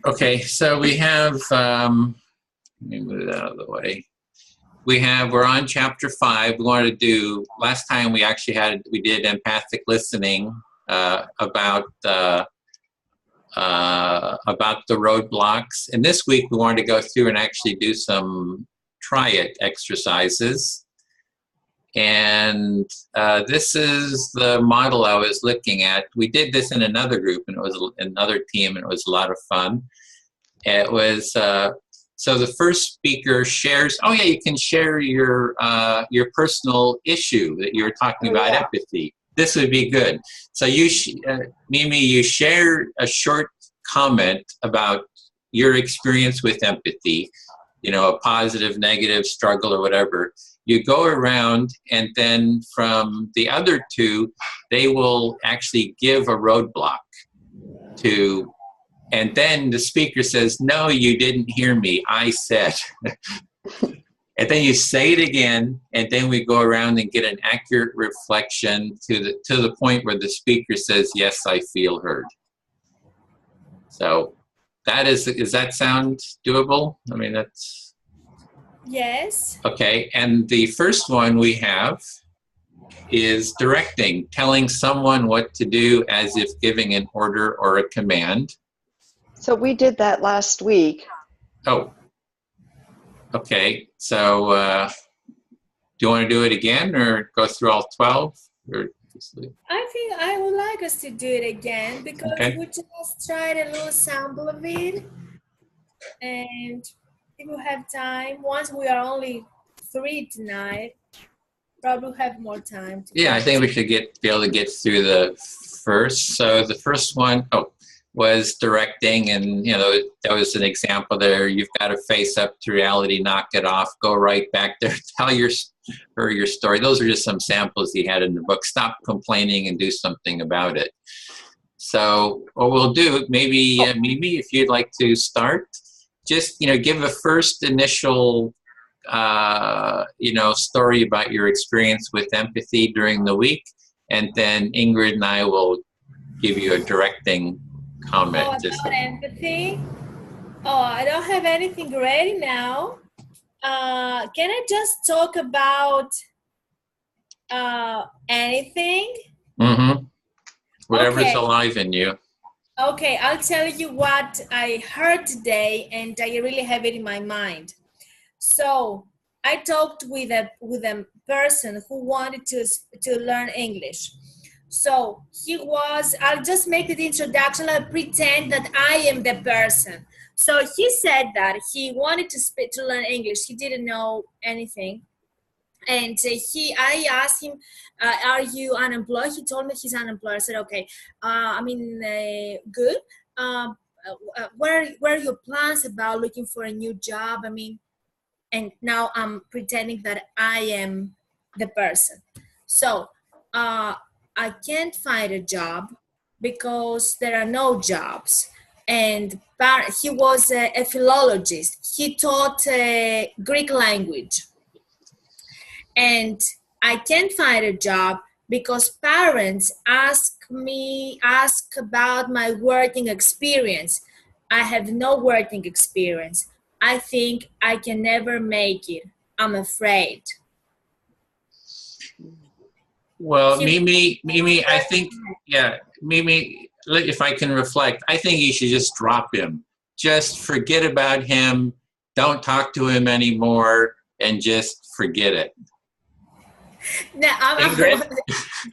Okay, so we have, let me move it out of the way. We're on chapter 5. We wanted to do, last time we actually we did empathic listening about the roadblocks. And this week we wanted to go through and actually do some try it exercises. And this is the model I was looking at. We did this in another group, and it was another team, and it was a lot of fun. It was, so the first speaker shares, oh yeah, you can share your personal issue that you're talking about, empathy. This would be good. So you, Mimi, you share a short comment about your experience with empathy, you know, a positive, negative, struggle, or whatever. You go around, and then from the other two, they will actually give a roadblock to, and then the speaker says, no, you didn't hear me, I said. And then you say it again, and then we go around and get an accurate reflection to the point where the speaker says, yes, I feel heard. So does that sound doable? I mean, that's... Yes. Okay, and the first one we have is directing, telling someone what to do as if giving an order or a command. So we did that last week. Oh, okay. So do you want to do it again or go through all 12? Or I think I would like us to do it again because we just tried a little sample of it. And if we have time, once we are only 3 tonight, probably have more time. I think we should be able to get through the first. So the first one, was directing, and you know, that was an example there. You've got to face up to reality, knock it off, go right back there, tell her your story. Those are just some samples he had in the book. Stop complaining and do something about it. So what we'll do, maybe Mimi, if you'd like to start, just give a first initial story about your experience with empathy during the week, and then Ingrid and I will give you a directing comment. About empathy? I don't have anything ready now. Can I just talk about anything? Mm-hmm. Whatever's alive in you. Okay, I'll tell you what I heard today, and I really have it in my mind. So I talked with a person who wanted to learn English. So I'll just make the introduction, I'll pretend that I am the person. So he said that he wanted to learn English. He didn't know anything. And I asked him, are you unemployed? He told me he's unemployed. I said, okay, good. What are your plans about looking for a new job? And now I'm pretending that I am the person. So I can't find a job because there are no jobs. And he was a philologist. He taught Greek language. And I can't find a job because parents ask about my working experience. I have no working experience. I think I can never make it. I'm afraid. Well, Mimi, I think, Mimi, if I can reflect, I think you should just drop him. Just forget about him. Don't talk to him anymore, and just forget it. No,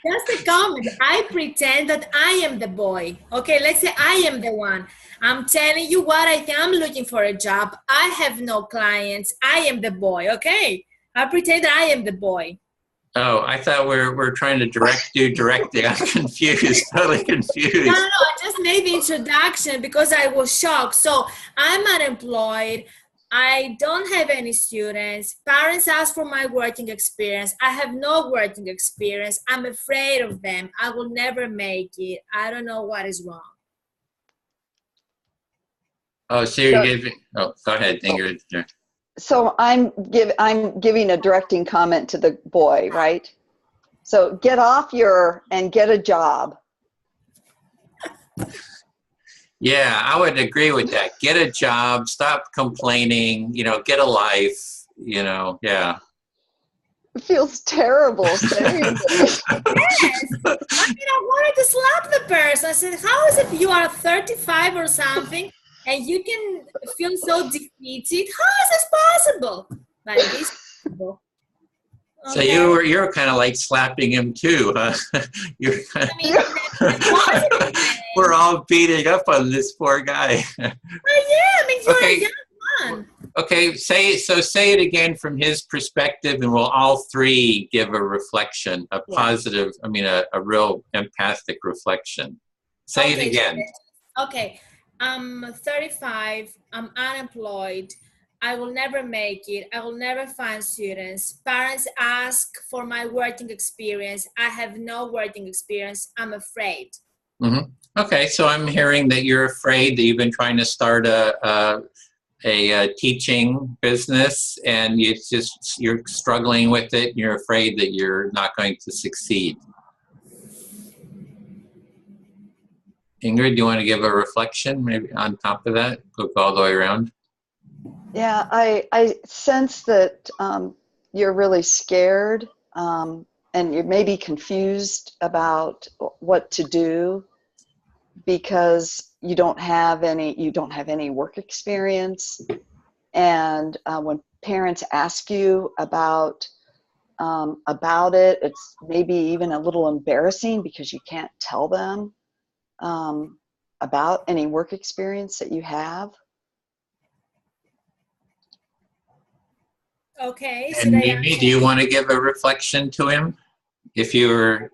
just a comment. I pretend that I am the boy. Okay, let's say I am the one. I'm telling you what I think. I'm looking for a job. I have no clients. I am the boy. Okay, I pretend that I am the boy. Oh, I thought we're trying to directing. I'm confused, totally confused. No, I just made the introduction because I was shocked. So I'm unemployed. I don't have any students. Parents ask for my working experience. I have no working experience. I'm afraid of them. I will never make it. I don't know what is wrong. Oh, so you're giving, go ahead, Ingrid. Yeah. So I'm giving a directing comment to the boy, right? So get off and get a job. Yeah, I would agree with that. Get a job, stop complaining, get a life, yeah. It feels terrible saying this. Yes. I wanted to slap the person. I said, how is it you are 35 or something and you can feel so defeated? How is this possible? But it is possible. So you're kind of like slapping him too, huh? You're we're all beating up on this poor guy. Well, yeah, you're a young man. Okay, say it again from his perspective, and we'll all three give a reflection, a positive, a real empathic reflection. Say it again. Okay, I'm 35, I'm unemployed, I will never make it, I will never find students. Parents ask for my working experience, I have no working experience, I'm afraid. Mm-hmm. Okay, so I'm hearing that you're afraid, that you've been trying to start a teaching business, and you're struggling with it, and you're afraid that you're not going to succeed. Ingrid, do you want to give a reflection maybe on top of that? Go all the way around. Yeah, I sense that you're really scared, and you're maybe confused about what to do because you don't have any work experience. And when parents ask you about it, it's maybe even a little embarrassing because you can't tell them about any work experience that you have. Okay. And Mimi, do you want to give a reflection to him? If you're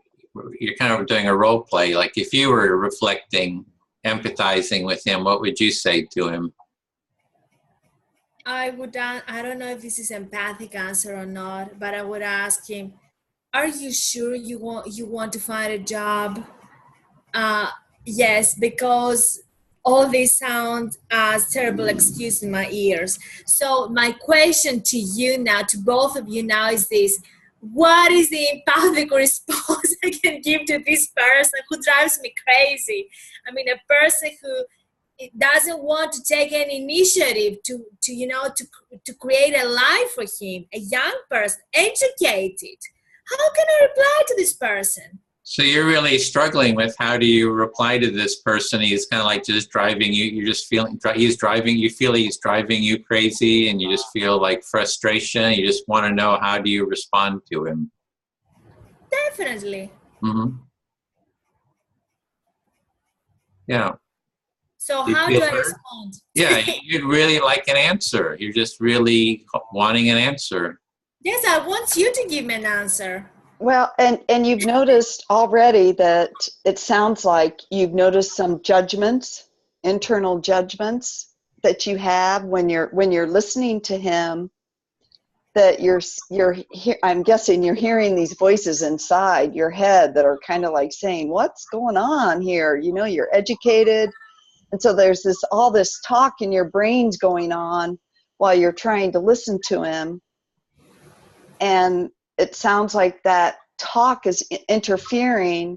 kind of doing a role play, like if you were reflecting, empathizing with him, what would you say to him? I don't know if this is empathic answer or not, but I would ask him, are you sure you want to find a job? Yes, because all this sounds as terrible excuse in my ears. So my question to you now, to both of you now, is this: what is the empathic response I can give to this person who drives me crazy? A person who doesn't want to take any initiative to create a life for him, a young person, educated. How can I reply to this person? So you're really struggling with how do you reply to this person? He's kind of like just driving you. You're just feeling you feel he's driving you crazy, and you just feel like frustration. You just want to know, how do you respond to him? Definitely. Mm-hmm. Yeah. So how do I respond? Yeah, you'd really like an answer. You're just really wanting an answer. Yes, I want you to give me an answer. Well, and you've noticed already that it sounds like you've noticed some judgments, internal judgments that you have when you're listening to him, that I'm guessing you're hearing these voices inside your head that are kind of like saying, what's going on here? You're educated. And so there's all this talk in your brains going on while you're trying to listen to him. And it sounds like that talk is interfering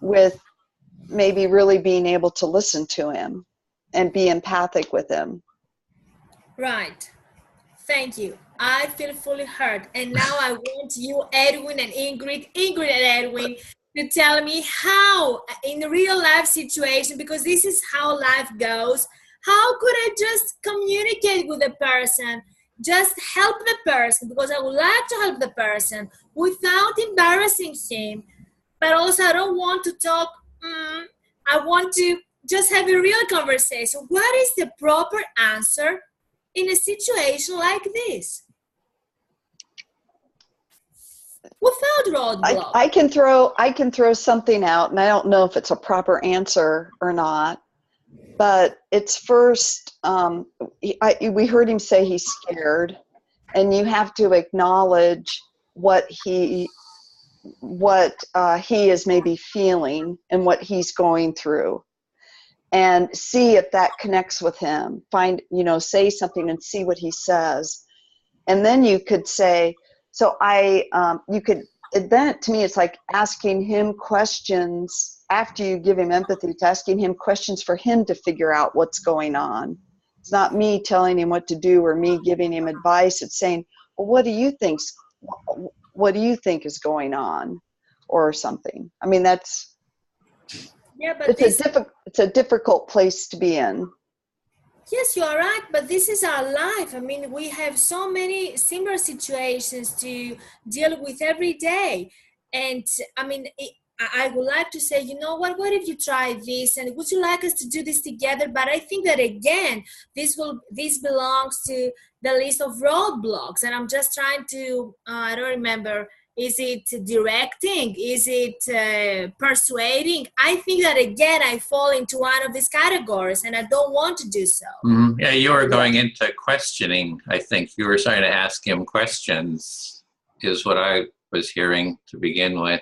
with maybe really being able to listen to him and be empathic with him. Right. Thank you. I feel fully heard. And now I want you, Edwin and Ingrid and Edwin, to tell me how, in a real life situation, because this is how life goes, how could I just communicate with the person? Just help the person, because I would like to help the person without embarrassing him. But also I don't want to talk, I want to just have a real conversation. What is the proper answer in a situation like this? Without roadblock. I can throw something out, and I don't know if it's a proper answer or not. But it's first, we heard him say he's scared, and you have to acknowledge what he is maybe feeling and what he's going through, and see if that connects with him. Say something and see what he says, and then you could say, you could then to me, it's like asking him questions after you give him empathy. It's asking him questions for him to figure out what's going on. It's not me telling him what to do or me giving him advice. It's saying, well, what do you think is going on, or something? I mean, that's, yeah, but it's a difficult place to be in. Yes, you are right, but this is our life. I mean, we have so many similar situations to deal with every day. And I mean, I would like to say, you know what if you try this, and would you like us to do this together? But I think that, again, this belongs to the list of roadblocks, and I'm just trying to, I don't remember, is it directing? Is it persuading? I think that, again, I fall into one of these categories, and I don't want to do so. Mm-hmm. Yeah, you were going into questioning. I think you were trying to ask him questions, is what I was hearing to begin with.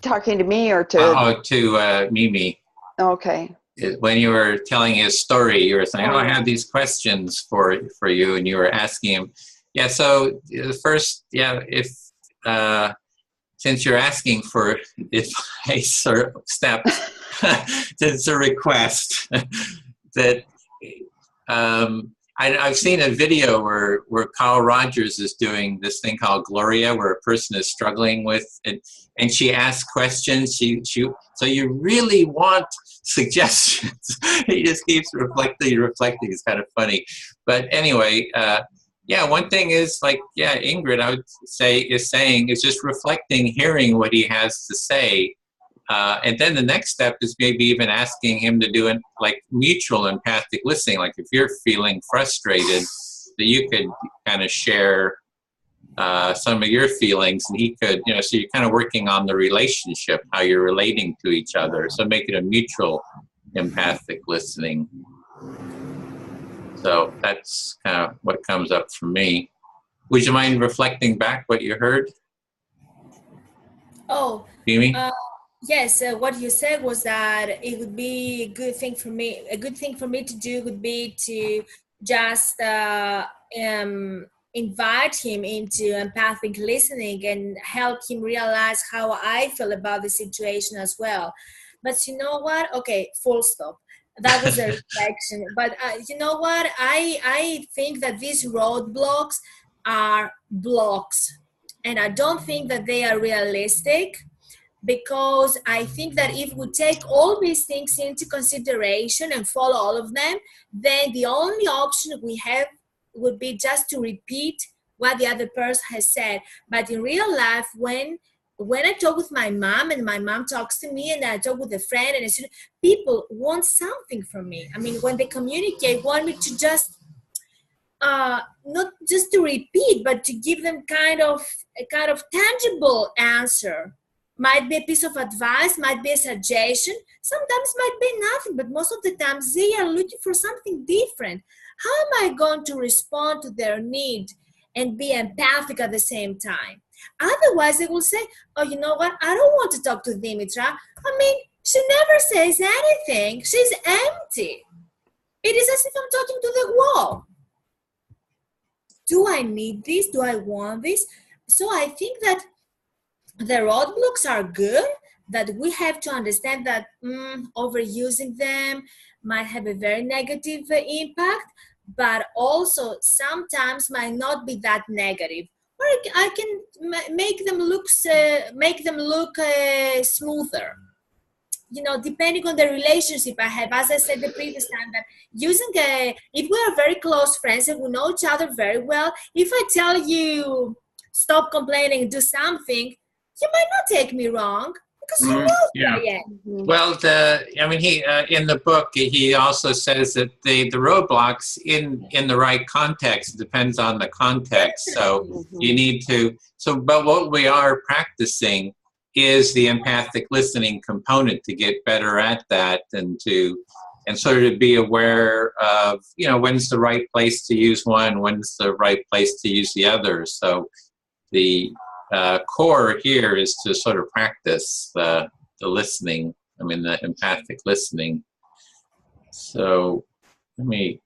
Talking to me or to? To Mimi. Okay. When you were telling his story, you were saying, I have these questions for you, and you were asking him. Yeah, so first, if since you're asking for advice or steps, it's a request that I've seen a video where Carl Rogers is doing this thing called Gloria, where a person is struggling with it, and she asks questions. So you really want suggestions. He just keeps reflecting. It's kind of funny, but anyway. One thing is Ingrid, I would say, is just reflecting, hearing what he has to say. And then the next step is maybe even asking him to do mutual empathic listening. Like if you're feeling frustrated, that you could kind of share some of your feelings, and he could, so you're kind of working on the relationship, how you're relating to each other. So make it a mutual empathic listening. So that's kind of what comes up for me. Would you mind reflecting back what you heard? Oh, Mimi? Yes. What you said was that it would be a good thing for me. A good thing for me to do would be to just invite him into empathic listening and help him realize how I feel about the situation as well. But you know what? Okay, full stop. That was a reflection. But you know what? I think that these roadblocks are blocks. And I don't think that they are realistic, because I think that if we take all these things into consideration and follow all of them, then the only option we have would be just to repeat what the other person has said. But in real life, when I talk with my mom and my mom talks to me, and I talk with a friend, and people want something from me. I mean, when they communicate, want me to just not just to repeat, but to give them a kind of tangible answer. Might be a piece of advice, might be a suggestion, sometimes might be nothing, but most of the times they are looking for something different. How am I going to respond to their need and be empathic at the same time? Otherwise, they will say, oh, you know what? I don't want to talk to Dimitra. I mean, she never says anything. She's empty. It is as if I'm talking to the wall. Do I need this? Do I want this? So I think that the roadblocks are good, that we have to understand that overusing them might have a very negative impact, but also sometimes might not be that negative. Or I can make them look smoother. Depending on the relationship I have. As I said the previous time, that if we are very close friends and we know each other very well, if I tell you stop complaining, do something, you might not take me wrong, because you know who I am. Well, he in the book, he also says that the roadblocks in the right context depends on the context. So you need to. But what we are practicing is the empathic listening component, to get better at that, and sort of to be aware of when's the right place to use one, when's the right place to use the other. So the core here is to sort of practice the listening, the empathic listening. So let me